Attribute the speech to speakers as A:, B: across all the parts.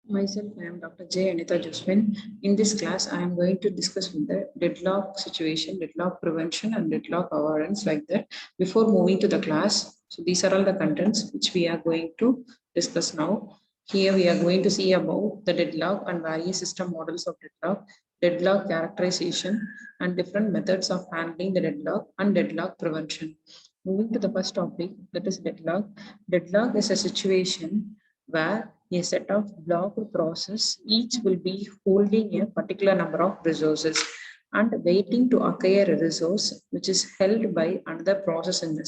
A: Myself, I am Dr. Jntuh. In this class, I am going to discuss with the deadlock situation, deadlock prevention, and deadlock avoidance like that. Before moving to the class, so these are all the contents which we are going to discuss now. Here we are going to see about the deadlock and various system models of deadlock, deadlock characterization, and different methods of handling the deadlock and deadlock prevention. Moving to the first topic, that is deadlock. Deadlock is a situation where a set of blocked process each will be holding a particular number of resources and waiting to acquire a resource which is held by another process in the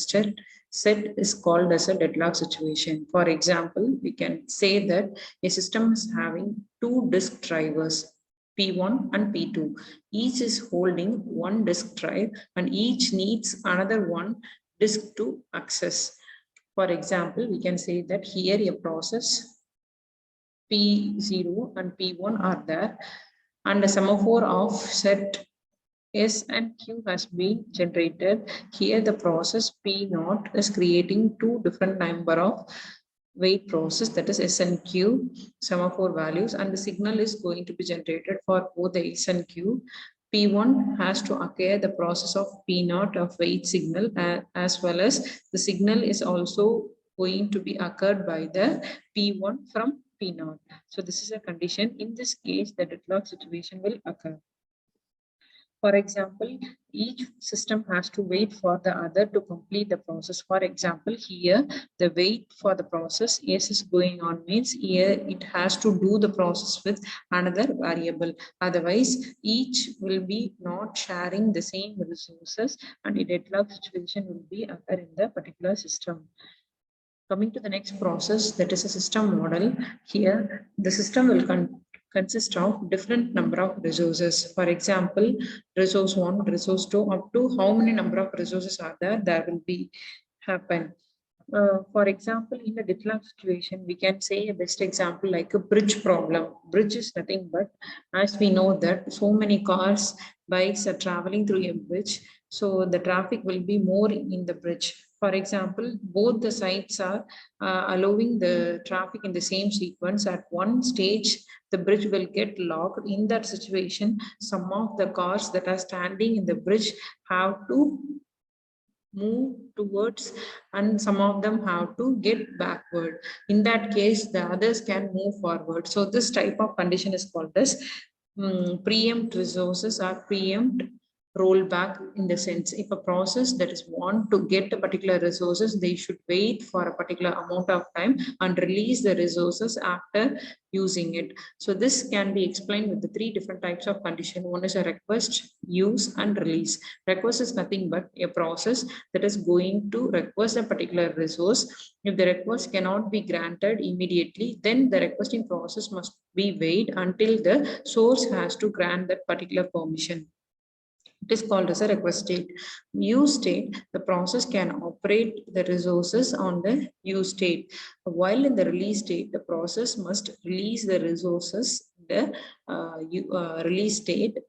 A: set is called as a deadlock situation. For example, we can say that a system is having two disk drivers, P1 and P2. Each is holding one disk drive and each needs another one disk to access. For example, we can say that here a process P0 and P1 are there, and a semaphore of set S and Q has been generated. Here the process P0 is creating two different number of wait process, that is S and Q semaphore values, and the signal is going to be generated for both the S and Q. P1 has to acquire the process of P0 of wait signal, as well as the signal is also going to be occurred by the P1 from P0. So this is a condition. In this case, the deadlock situation will occur. For example, each system has to wait for the other to complete the process. For example, here the wait for the process S is going on means here it has to do the process with another variable. Otherwise, each will be not sharing the same resources and a deadlock situation will be occur in the particular system. Coming to the next process, that is a system model. Here, the system will consist of different number of resources. For example, resource 1, resource 2, up to how many number of resources are there, that will be happen. For example, in a deadlock situation, we can say a best example like a bridge problem. Bridge is nothing but, as we know that so many cars, bikes are traveling through a bridge, so the traffic will be more in the bridge. For example, both the sides are allowing the traffic in the same sequence. At one stage, the bridge will get locked. In that situation, some of the cars that are standing in the bridge have to move towards and some of them have to get backward. In that case, the others can move forward. So this type of condition is called as preempt resources or preempt rollback. In the sense, if a process that is want to get a particular resources, they should wait for a particular amount of time and release the resources after using it. So this can be explained with the three different types of condition. One is a request, use, and release. Request is nothing but a process that is going to request a particular resource. If the request cannot be granted immediately, then the requesting process must be wait until the source has to grant that particular permission. It is called as a request state. Use state, the process can operate the resources on the use state. While in the release state, the process must release the resources in the release state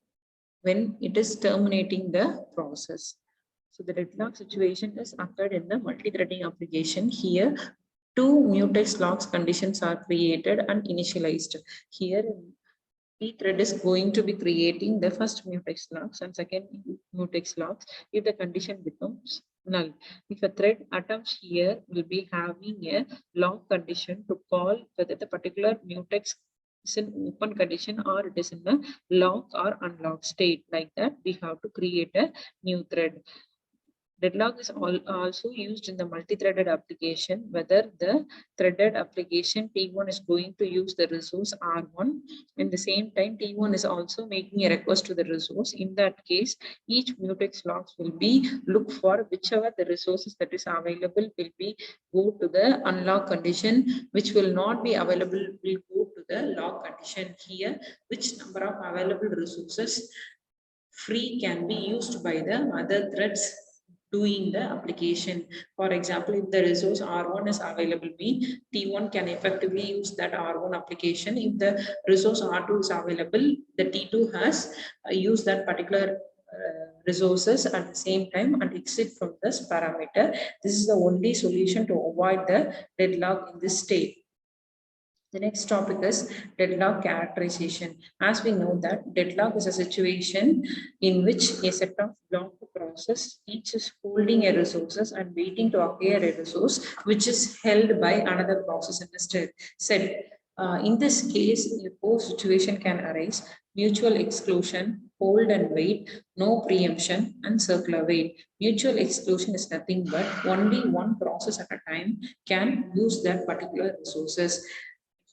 A: when it is terminating the process. So the deadlock situation is occurred in the multi-threading application. Here, two mutex locks conditions are created and initialized. Here, each thread is going to be creating the first mutex locks and second mutex locks if the condition becomes null. If a thread attempts here will be having a lock condition to call whether the particular mutex is in open condition or it is in a lock or unlock state. Like that, we have to create a new thread. Deadlock is also used in the multi-threaded application, whether the threaded application T1 is going to use the resource R1. In the same time, T1 is also making a request to the resource. In that case, each mutex locks will be look for whichever the resources that is available will be go to the unlock condition, which will not be available will go to the lock condition. Here, which number of available resources free can be used by the other threads doing the application. For example, if the resource R1 is available, T1 can effectively use that R1 application. If the resource R2 is available, the T2 has used that particular resources at the same time and exit from this parameter. This is the only solution to avoid the deadlock in this state. The next topic is deadlock characterization. As we know that deadlock is a situation in which a set of blocked process each is holding a resources and waiting to acquire a resource which is held by another process in the set. In this case, a poor situation can arise: mutual exclusion, hold and wait, no preemption, and circular wait. Mutual exclusion is nothing but only one process at a time can use that particular resources.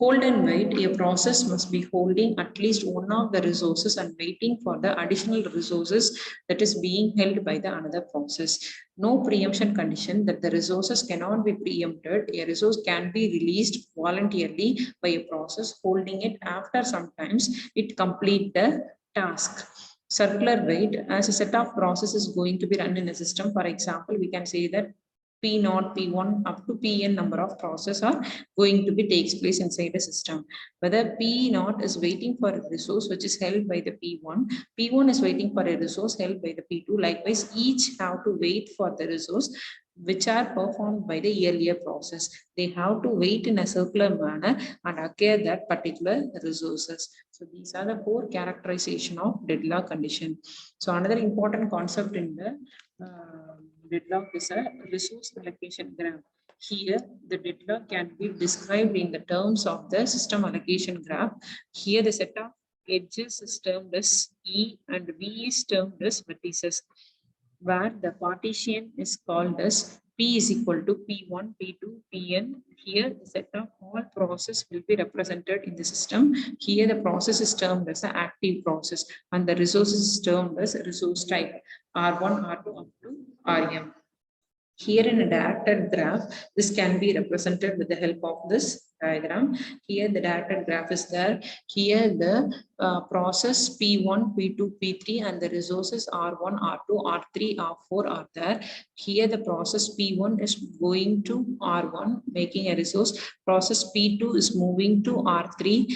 A: Hold and wait, a process must be holding at least one of the resources and waiting for the additional resources that is being held by the another process. No preemption condition, that the resources cannot be preempted. A resource can be released voluntarily by a process holding it after sometimes it complete the task. Circular wait, as a set of processes going to be run in a system. For example, we can say that P0, P1 up to Pn number of processes are going to be takes place inside the system. Whether P0 is waiting for a resource which is held by the P1, P1 is waiting for a resource held by the P2. Likewise, each have to wait for the resource which are performed by the earlier process. They have to wait in a circular manner and acquire that particular resources. So these are the four characterization of deadlock condition. So another important concept in the deadlock is a resource allocation graph. Here, the deadlock can be described in the terms of the system allocation graph. Here, the set of edges is termed as E and V is termed as vertices, where the partition is called as P is equal to P1, P2, Pn. Here, the set of all process will be represented in the system. Here, the process is termed as an active process and the resource is termed as resource type R1, R2 up to Rm. Here in a directed graph, this can be represented with the help of this diagram. Here the directed graph is there. Here the process P1, P2, P3 and the resources R1, R2, R3, R4 are there. Here the process P1 is going to R1 making a resource. Process P2 is moving to R3.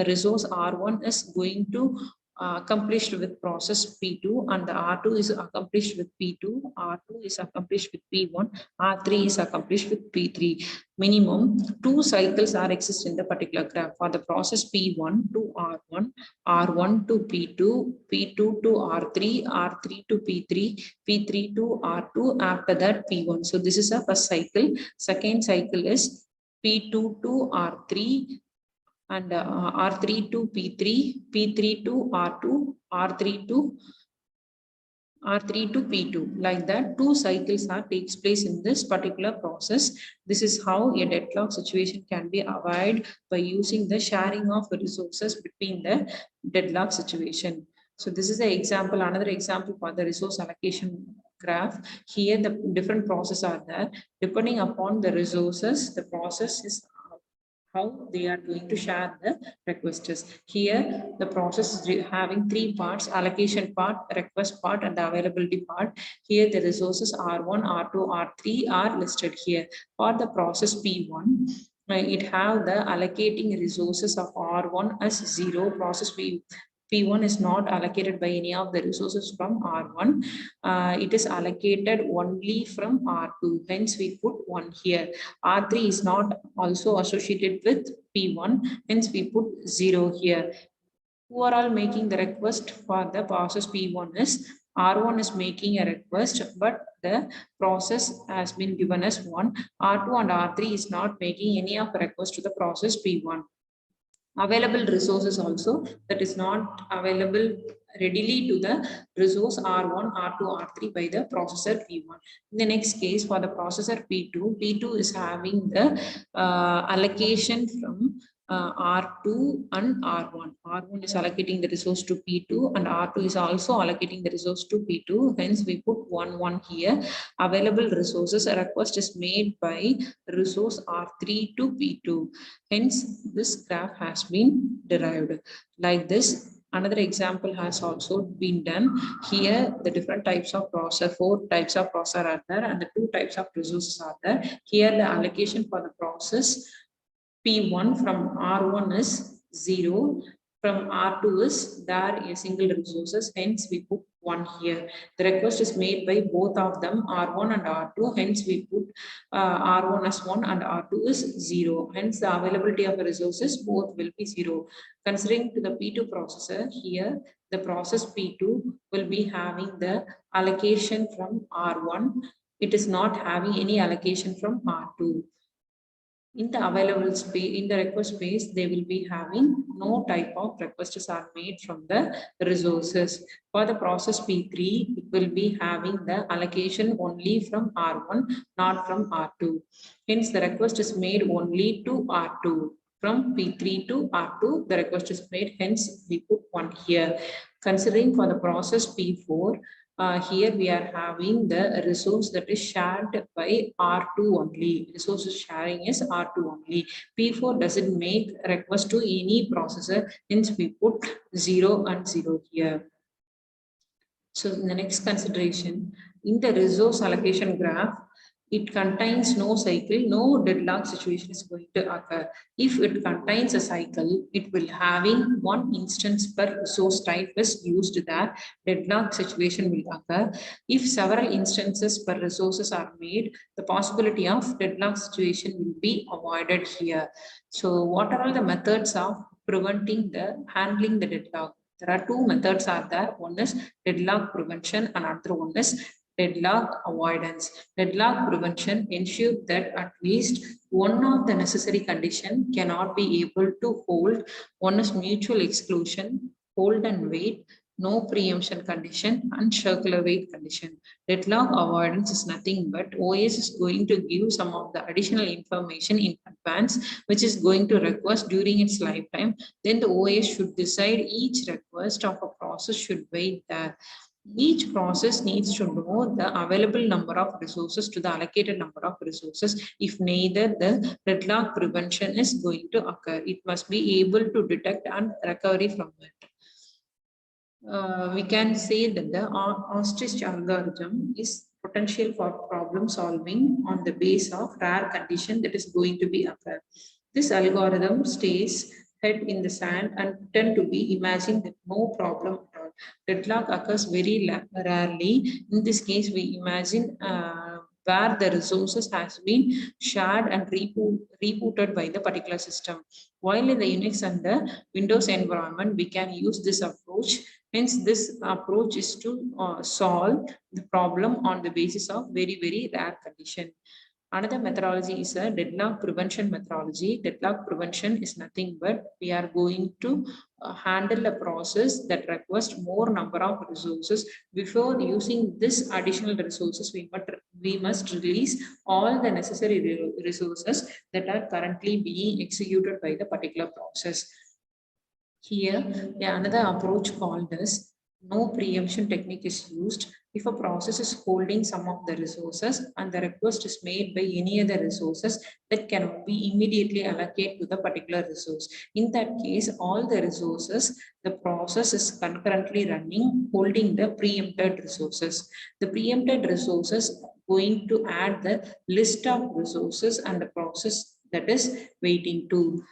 A: Resource R1 is going to accomplished with process P2 and the R2 is accomplished with P2, R2 is accomplished with P1, R3 is accomplished with P3. Minimum 2 cycles are exist in the particular graph for the process P1 to R1, R1 to P2, P2 to R3, R3 to P3, P3 to R2, after that P1. So this is a first cycle. Second cycle is P2 to R3, and R3 to P3, P3 to R2, R3 to P2. Like that, 2 cycles takes place in this particular process. This is how a deadlock situation can be avoided by using the sharing of resources between the deadlock situation. So this is an example, another example for the resource allocation graph. Here the different processes are there. Depending upon the resources, the process is how they are going to share the requests. Here, the process is having 3 parts: allocation part, request part, and the availability part. Here, the resources R1, R2, R3 are listed here. For the process P1, it have the allocating resources of R1 as 0. Process P1 is not allocated by any of the resources from R1. It is allocated only from R2. Hence, we put 1 here. R3 is not also associated with P1. Hence, we put 0 here. Who are all making the request for the process P1 is R1 is making a request, but the process has been given as 1. R2 and R3 is not making any of the request to the process P1. Available resources also, that is not available readily to the resource R1, R2, R3 by the processor P1. In the next case, for the processor P2 is having the allocation from R2 and R1. R1 is allocating the resource to P2 and R2 is also allocating the resource to P2. Hence, we put 1, 1 here. Available resources, a request is made by resource R3 to P2. Hence, this graph has been derived like this. Another example has also been done. Here, the different types of processor, 4 types of processor are there and the 2 types of resources are there. Here, the allocation for the process P1 from R1 is 0. From R2 is there a single resources. Hence, we put 1 here. The request is made by both of them, R1 and R2. Hence, we put R1 as 1 and R2 is 0. Hence, the availability of the resources both will be 0. Considering to the P2 processor here, the process P2 will be having the allocation from R1. It is not having any allocation from R2. In the available space, in the request space, they will be having no type of requests are made from the resources. For the process P3, it will be having the allocation only from R1, not from R2. Hence, the request is made only to R2. From P3 to R2, the request is made. Hence, we put 1 here. Considering for the process P4, here we are having the resource that is shared by R2 only. Resources sharing is R2 only. P4 doesn't make request to any processor, hence we put 0 and 0 here. So in the next consideration, in the resource allocation graph, it contains no cycle, no deadlock situation is going to occur. If it contains a cycle, it will having one instance per resource type is used there. Deadlock situation will occur. If several instances per resources are made, the possibility of deadlock situation will be avoided here. So what are all the methods of preventing the handling the deadlock? There are two methods are there. One is deadlock prevention and another one is deadlock avoidance. Deadlock prevention ensures that at least one of the necessary condition cannot be able to hold. One is mutual exclusion, hold and wait, no preemption condition, and circular wait condition. Deadlock avoidance is nothing but OS is going to give some of the additional information in advance, which is going to request during its lifetime. Then the OS should decide each request of a process should wait there. Each process needs to know the available number of resources to the allocated number of resources. If neither, the deadlock prevention is going to occur. It must be able to detect and recovery from it. We can say that the ostrich algorithm is potential for problem solving on the base of rare condition that is going to be occur. This algorithm stays head in the sand and tend to be imagined that no problem at all. Deadlock occurs very rarely. In this case, we imagine where the resources has been shared and rebooted by the particular system. While in the Unix and the Windows environment, we can use this approach. Hence, this approach is to solve the problem on the basis of very, very rare condition. Another methodology is a deadlock prevention methodology. Deadlock prevention is nothing but we are going to handle a process that requires more number of resources. Before using this additional resources, we must release all the necessary resources that are currently being executed by the particular process. Here, another approach called as no preemption technique is used. If a process is holding some of the resources and the request is made by any other resources that cannot be immediately allocated to the particular resource. In that case, all the resources, the process is concurrently running, holding the preempted resources. The preempted resources going to add the list of resources and the process that is waiting to.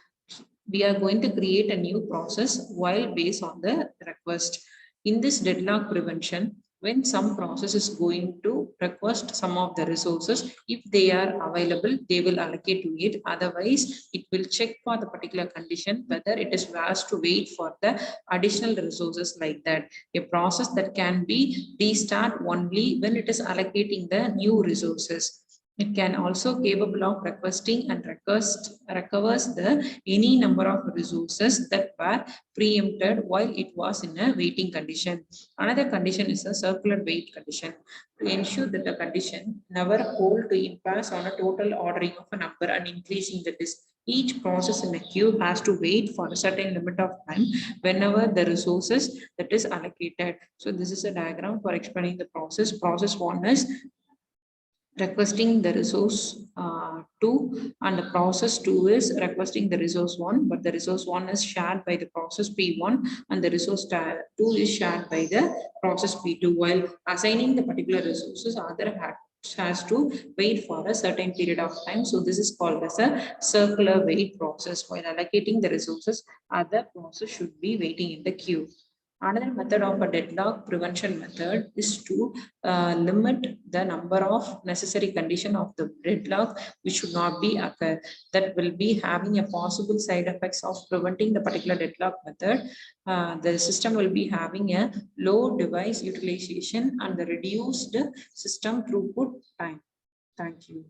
A: We are going to create a new process while based on the request. In this deadlock prevention, when some process is going to request some of the resources, if they are available, they will allocate to it. Otherwise, it will check for the particular condition whether it is asked to wait for the additional resources like that. A process that can be restart only when it is allocating the new resources. It can also capable of requesting and recovers the any number of resources that were preempted while it was in a waiting condition. Another condition is a circular wait condition to ensure that the condition never hold to impasse on a total ordering of a number and increasing the disk. Each process in the queue has to wait for a certain limit of time whenever the resources that is allocated. So this is a diagram for explaining the process. Process 1 is requesting the resource 2 and the process 2 is requesting the resource 1, but the resource 1 is shared by the process P1 and the resource 2 is shared by the process P2. While assigning the particular resources, other has to wait for a certain period of time. So this is called as a circular wait process. While allocating the resources, other process should be waiting in the queue. Another method of a deadlock prevention method is to limit the number of necessary condition of the deadlock which should not be occur. That will be having a possible side effects of preventing the particular deadlock method. The system will be having a low device utilization and the reduced system throughput time. Thank you.